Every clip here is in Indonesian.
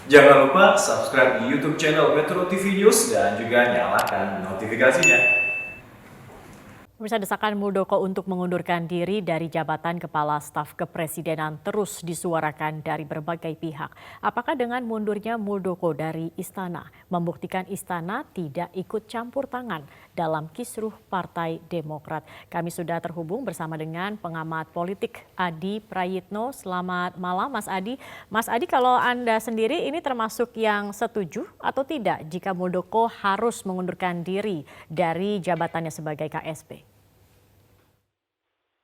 Jangan lupa subscribe di YouTube channel Metro TV News dan juga nyalakan notifikasinya. Pemirsa, desakan Muldoko untuk mengundurkan diri dari jabatan Kepala Staf Kepresidenan terus disuarakan dari berbagai pihak. Apakah dengan mundurnya Muldoko dari istana membuktikan istana tidak ikut campur tangan dalam kisruh Partai Demokrat? Kami sudah terhubung bersama dengan pengamat politik Adi Prayitno. Selamat malam Mas Adi. Mas Adi, kalau Anda sendiri ini termasuk yang setuju atau tidak jika Muldoko harus mengundurkan diri dari jabatannya sebagai KSP?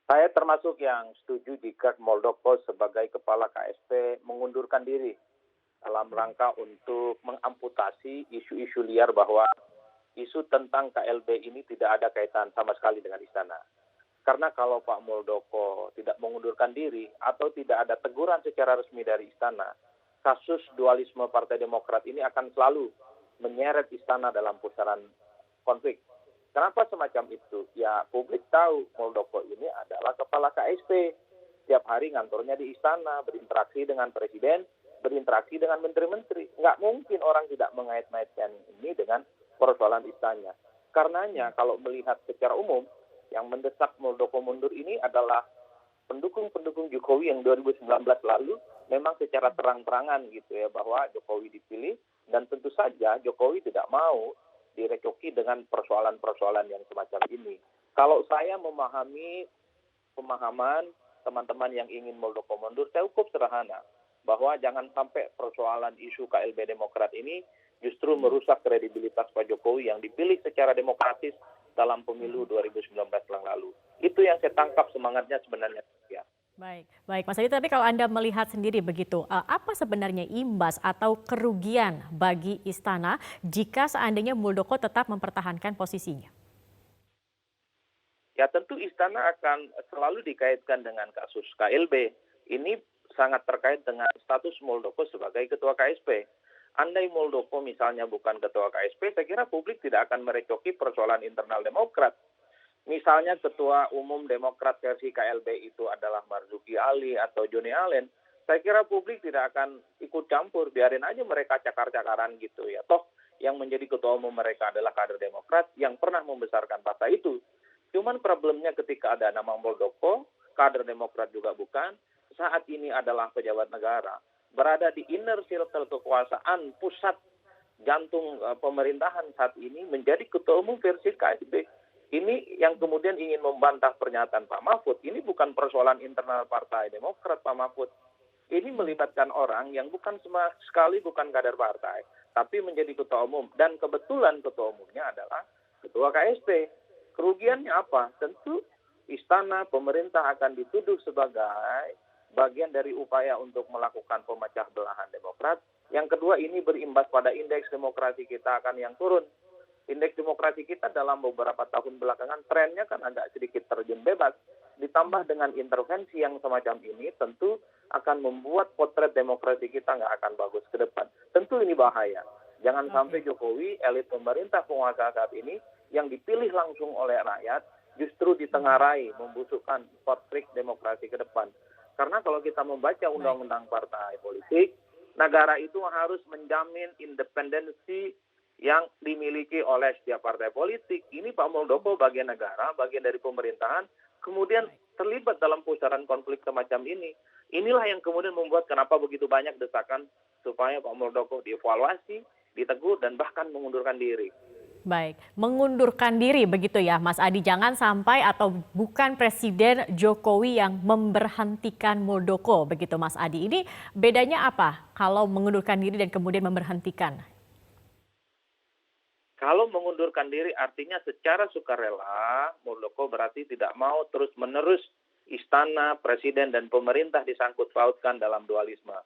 Saya termasuk yang setuju jika Muldoko sebagai kepala KSP mengundurkan diri dalam rangka untuk mengamputasi isu-isu liar bahwa isu tentang KLB ini tidak ada kaitan sama sekali dengan istana. Karena kalau Pak Muldoko tidak mengundurkan diri atau tidak ada teguran secara resmi dari istana, kasus dualisme Partai Demokrat ini akan selalu menyeret istana dalam pusaran konflik. Kenapa semacam itu? Ya, publik tahu Muldoko ini adalah kepala KSP. Tiap hari ngantornya di istana, berinteraksi dengan presiden, berinteraksi dengan menteri-menteri. Nggak mungkin orang tidak mengait-ngaitkan ini dengan persoalan istana. Karenanya, kalau melihat secara umum, yang mendesak Muldoko mundur ini adalah pendukung-pendukung Jokowi yang 2019 lalu memang secara terang-terangan gitu ya, bahwa Jokowi dipilih, dan tentu saja Jokowi tidak mau direcoki dengan persoalan-persoalan yang semacam ini. Kalau saya memahami pemahaman teman-teman yang ingin Muldoko mundur, saya cukup sederhana, bahwa jangan sampai persoalan isu KLB Demokrat ini justru merusak kredibilitas Pak Jokowi yang dipilih secara demokratis dalam pemilu 2019 yang lalu. Itu yang saya tangkap semangatnya sebenarnya. Ya. Baik Mas Adi, tapi kalau Anda melihat sendiri begitu, apa sebenarnya imbas atau kerugian bagi istana jika seandainya Muldoko tetap mempertahankan posisinya? Ya, tentu istana akan selalu dikaitkan dengan kasus KLB. Ini sangat terkait dengan status Muldoko sebagai ketua KSP. Andai Muldoko misalnya bukan ketua KSP, saya kira publik tidak akan merecoki persoalan internal Demokrat. Misalnya ketua umum Demokrat versi KLB itu adalah Marzuki Ali atau Joni Allen, saya kira publik tidak akan ikut campur, biarin aja mereka cakar-cakaran gitu ya. Toh yang menjadi ketua umum mereka adalah kader Demokrat yang pernah membesarkan partai itu. Cuman problemnya ketika ada nama Muldoko, kader Demokrat juga bukan, saat ini adalah pejabat negara, berada di inner circle kekuasaan pusat jantung pemerintahan saat ini, menjadi ketua umum versi KSB. Ini yang kemudian ingin membantah pernyataan Pak Mahfud. Ini bukan persoalan internal Partai Demokrat, Pak Mahfud. Ini melibatkan orang yang bukan sama sekali bukan kader partai, tapi menjadi ketua umum. Dan kebetulan ketua umumnya adalah ketua KSP. Kerugiannya apa? Tentu istana, pemerintah akan dituduh sebagai bagian dari upaya untuk melakukan pemecah belahan Demokrat. Yang kedua, ini berimbas pada indeks demokrasi kita akan yang turun. Indeks demokrasi kita dalam beberapa tahun belakangan trennya kan agak sedikit terjun bebas. Ditambah dengan intervensi yang semacam ini tentu akan membuat potret demokrasi kita nggak akan bagus ke depan. Tentu ini bahaya. Jangan sampai Jokowi, elit pemerintah penguasa saat ini yang dipilih langsung oleh rakyat justru ditengarai membusukkan potret demokrasi ke depan. Karena kalau kita membaca undang-undang partai politik, negara itu harus menjamin independensi yang dimiliki oleh setiap partai politik. Ini Pak Muldoko bagian negara, bagian dari pemerintahan, kemudian terlibat dalam pusaran konflik semacam ini. Inilah yang kemudian membuat kenapa begitu banyak desakan supaya Pak Muldoko dievaluasi, ditegur, dan bahkan mengundurkan diri. Baik, mengundurkan diri begitu ya Mas Adi, jangan sampai atau bukan Presiden Jokowi yang memberhentikan Muldoko begitu Mas Adi. Ini bedanya apa kalau mengundurkan diri dan kemudian memberhentikan? Kalau mengundurkan diri artinya secara sukarela, Muldoko berarti tidak mau terus-menerus istana, presiden, dan pemerintah disangkut pautkan dalam dualisme.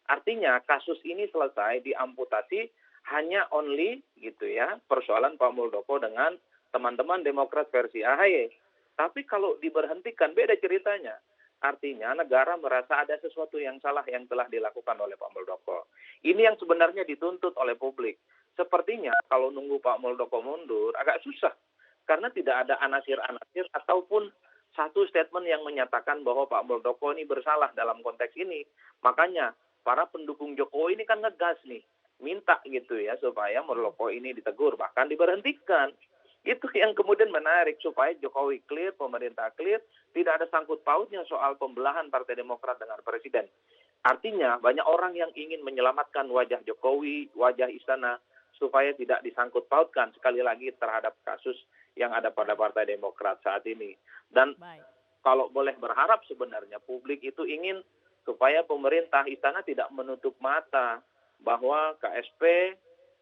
Artinya kasus ini selesai diamputasi hanya only gitu ya, persoalan Pak Muldoko dengan teman-teman Demokrat versi AHY. Tapi kalau diberhentikan beda ceritanya. Artinya negara merasa ada sesuatu yang salah yang telah dilakukan oleh Pak Muldoko. Ini yang sebenarnya dituntut oleh publik. Sepertinya kalau nunggu Pak Muldoko mundur agak susah. Karena tidak ada anasir-anasir ataupun satu statement yang menyatakan bahwa Pak Muldoko ini bersalah dalam konteks ini. Makanya para pendukung Jokowi ini kan ngegas nih, minta gitu ya supaya Muldoko ini ditegur, bahkan diberhentikan. Itu yang kemudian menarik supaya Jokowi clear, pemerintah clear, tidak ada sangkut pautnya soal pembelahan Partai Demokrat dengan Presiden. Artinya banyak orang yang ingin menyelamatkan wajah Jokowi, wajah istana, supaya tidak disangkut pautkan sekali lagi terhadap kasus yang ada pada Partai Demokrat saat ini. Dan Baik. kalau boleh berharap sebenarnya publik itu ingin supaya pemerintah istana tidak menutup mata bahwa KSP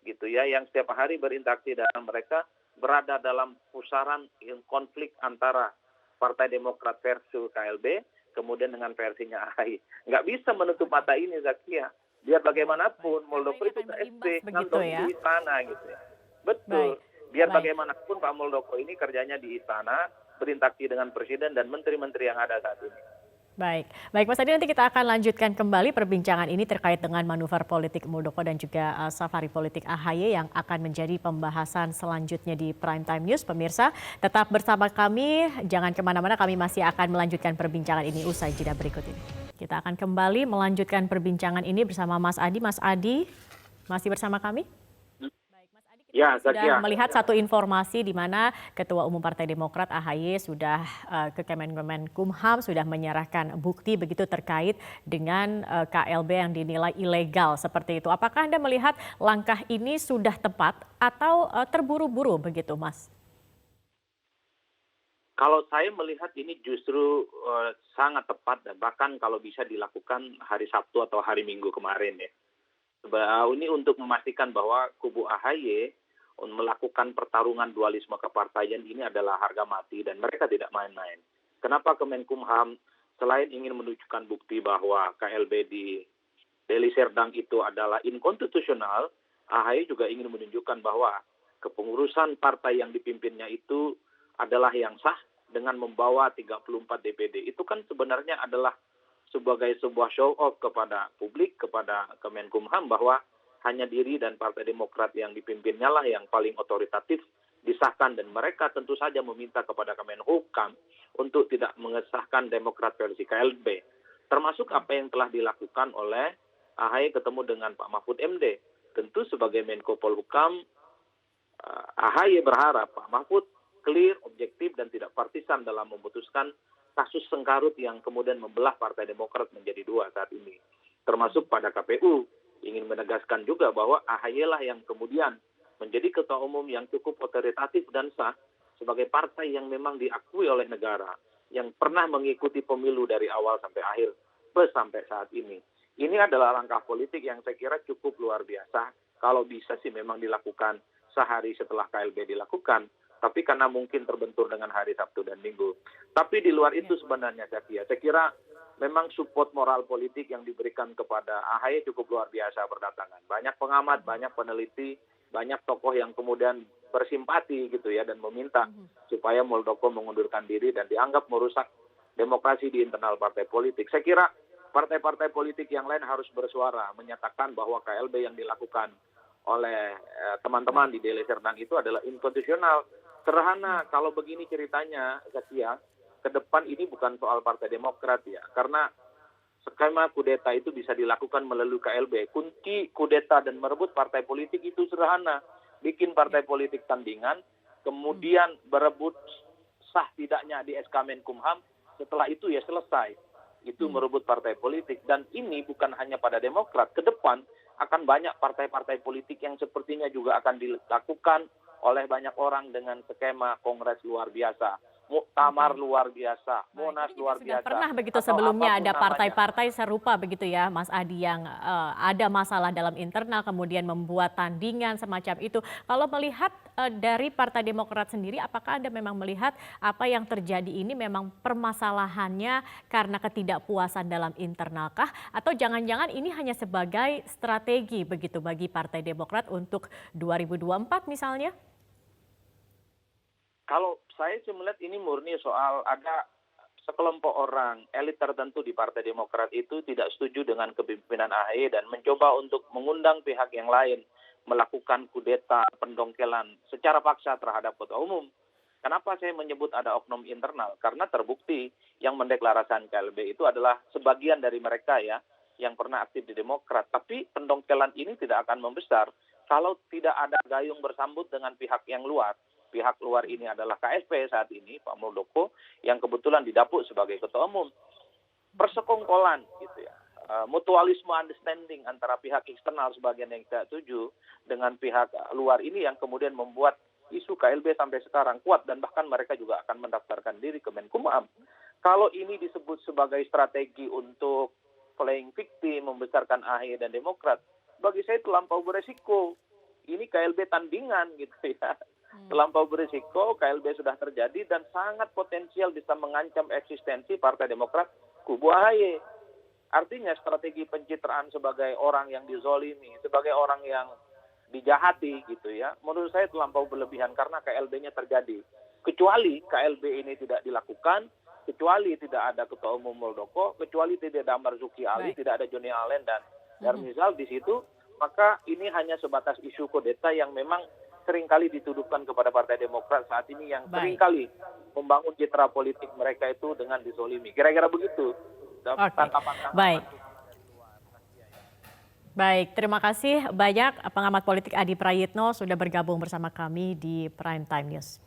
gitu ya yang setiap hari berinteraksi dengan mereka berada dalam pusaran konflik antara Partai Demokrat versus KLB kemudian dengan versinya AHY. Nggak bisa menutup mata ini Zakia. Biar bagaimanapun Muldoko itu KSP begitu ya. di istana gitu ya. Betul. Biar Baik. bagaimanapun Pak Muldoko ini kerjanya di istana, berinteraksi dengan presiden dan menteri-menteri yang ada saat ini. Baik, Mas Adi, nanti kita akan lanjutkan kembali perbincangan ini terkait dengan manuver politik Muldoko dan juga safari politik AHY yang akan menjadi pembahasan selanjutnya di Prime Time News. Pemirsa, tetap bersama kami, jangan kemana-mana, kami masih akan melanjutkan perbincangan ini usai jeda berikut ini. Kita akan kembali melanjutkan perbincangan ini bersama Mas Adi. Mas Adi, masih bersama kami? Ya, Sudah melihat satu informasi di mana Ketua Umum Partai Demokrat AHY sudah ke Kemenkumham sudah menyerahkan bukti begitu terkait dengan KLB yang dinilai ilegal seperti itu. Apakah Anda melihat langkah ini sudah tepat atau terburu-buru begitu, Mas? Kalau saya melihat ini justru sangat tepat dan bahkan kalau bisa dilakukan hari Sabtu atau hari Minggu kemarin ya. Ini untuk memastikan bahwa kubu AHY melakukan pertarungan dualisme kepartaian ini adalah harga mati dan mereka tidak main-main. Kenapa Kemenkumham selain ingin menunjukkan bukti bahwa KLB di Deli Serdang itu adalah inkonstitusional, AHY juga ingin menunjukkan bahwa kepengurusan partai yang dipimpinnya itu adalah yang sah dengan membawa 34 DPD. Itu kan sebenarnya adalah sebagai sebuah show off kepada publik, kepada Kemenkumham bahwa hanya diri dan Partai Demokrat yang dipimpinnya lah yang paling otoritatif disahkan dan mereka tentu saja meminta kepada Kemenhukam untuk tidak mengesahkan Demokrat versi KLB. Termasuk apa yang telah dilakukan oleh AHY ketemu dengan Pak Mahfud MD. Tentu sebagai Menko Polhukam, AHY berharap Pak Mahfud clear, objektif dan tidak partisan dalam memutuskan kasus sengkarut yang kemudian membelah Partai Demokrat menjadi dua saat ini. Termasuk pada KPU, ingin menegaskan juga bahwa AHY lah yang kemudian menjadi ketua umum yang cukup otoritatif dan sah sebagai partai yang memang diakui oleh negara, yang pernah mengikuti pemilu dari awal sampai akhir, plus sampai saat ini. Ini adalah langkah politik yang saya kira cukup luar biasa. Kalau bisa sih memang dilakukan sehari setelah KLB dilakukan, tapi karena mungkin terbentur dengan hari Sabtu dan Minggu. Tapi di luar itu sebenarnya saya kira memang support moral politik yang diberikan kepada AHY cukup luar biasa berdatangan. Banyak pengamat, banyak peneliti, banyak tokoh yang kemudian bersimpati gitu ya dan meminta supaya Muldoko mengundurkan diri dan dianggap merusak demokrasi di internal partai politik. Saya kira partai-partai politik yang lain harus bersuara menyatakan bahwa KLB yang dilakukan oleh teman-teman di Deli Serdang itu adalah inkonstitusional. Sederhana, kalau begini ceritanya, Zakia, ke depan ini bukan soal Partai Demokrat ya, karena skema kudeta itu bisa dilakukan melalui KLB. Kunci kudeta dan merebut partai politik itu sederhana, bikin partai politik tandingan, kemudian berebut sah tidaknya di SK Menkumham, setelah itu ya selesai. Itu merebut partai politik dan ini bukan hanya pada Demokrat, ke depan akan banyak partai-partai politik yang sepertinya juga akan dilakukan oleh banyak orang dengan skema kongres luar biasa, muktamar luar biasa, Monas luar biasa. Pernah begitu sebelumnya ada partai-partai serupa begitu ya Mas Adi yang ada masalah dalam internal kemudian membuat tandingan semacam itu. Kalau melihat dari Partai Demokrat sendiri, apakah Anda memang melihat apa yang terjadi ini memang permasalahannya karena ketidakpuasan dalam internal kah? Atau jangan-jangan ini hanya sebagai strategi begitu bagi Partai Demokrat untuk 2024 misalnya? Kalau saya sih melihat ini murni soal ada sekelompok orang, elit tertentu di Partai Demokrat itu tidak setuju dengan kepemimpinan AHY dan mencoba untuk mengundang pihak yang lain melakukan kudeta, pendongkelan secara paksa terhadap ketua umum. Kenapa saya menyebut ada oknum internal? Karena terbukti yang mendeklarasikan KLB itu adalah sebagian dari mereka ya, yang pernah aktif di Demokrat. Tapi pendongkelan ini tidak akan membesar kalau tidak ada gayung bersambut dengan pihak yang luar. Pihak luar ini adalah KSP saat ini, Pak Muldoko, yang kebetulan didapuk sebagai ketua umum. Persekongkolan gitu ya. Mutualisme understanding antara pihak eksternal sebagian yang tidak setuju dengan pihak luar ini yang kemudian membuat isu KLB sampai sekarang kuat dan bahkan mereka juga akan mendaftarkan diri ke Menkumham. Kalau ini disebut sebagai strategi untuk playing victim, membesarkan AHY dan Demokrat, bagi saya terlampau beresiko. Ini KLB tandingan gitu ya. Terlampau berisiko, KLB sudah terjadi dan sangat potensial bisa mengancam eksistensi Partai Demokrat kubu AHY. Artinya strategi pencitraan sebagai orang yang dizolimi, sebagai orang yang dijahati gitu ya, menurut saya terlampau berlebihan karena KLB-nya terjadi. Kecuali KLB ini tidak dilakukan, kecuali tidak ada Ketua Umum Muldoko, kecuali tidak ada Marzuki Ali, tidak ada Joni Allen dan Darmizal di situ, maka ini hanya sebatas isu kudeta yang memang seringkali dituduhkan kepada Partai Demokrat saat ini yang seringkali membangun citra politik mereka itu dengan dizolimi. Kira-kira begitu. Baik. Baik, terima kasih banyak pengamat politik Adi Prayitno sudah bergabung bersama kami di Prime Time News.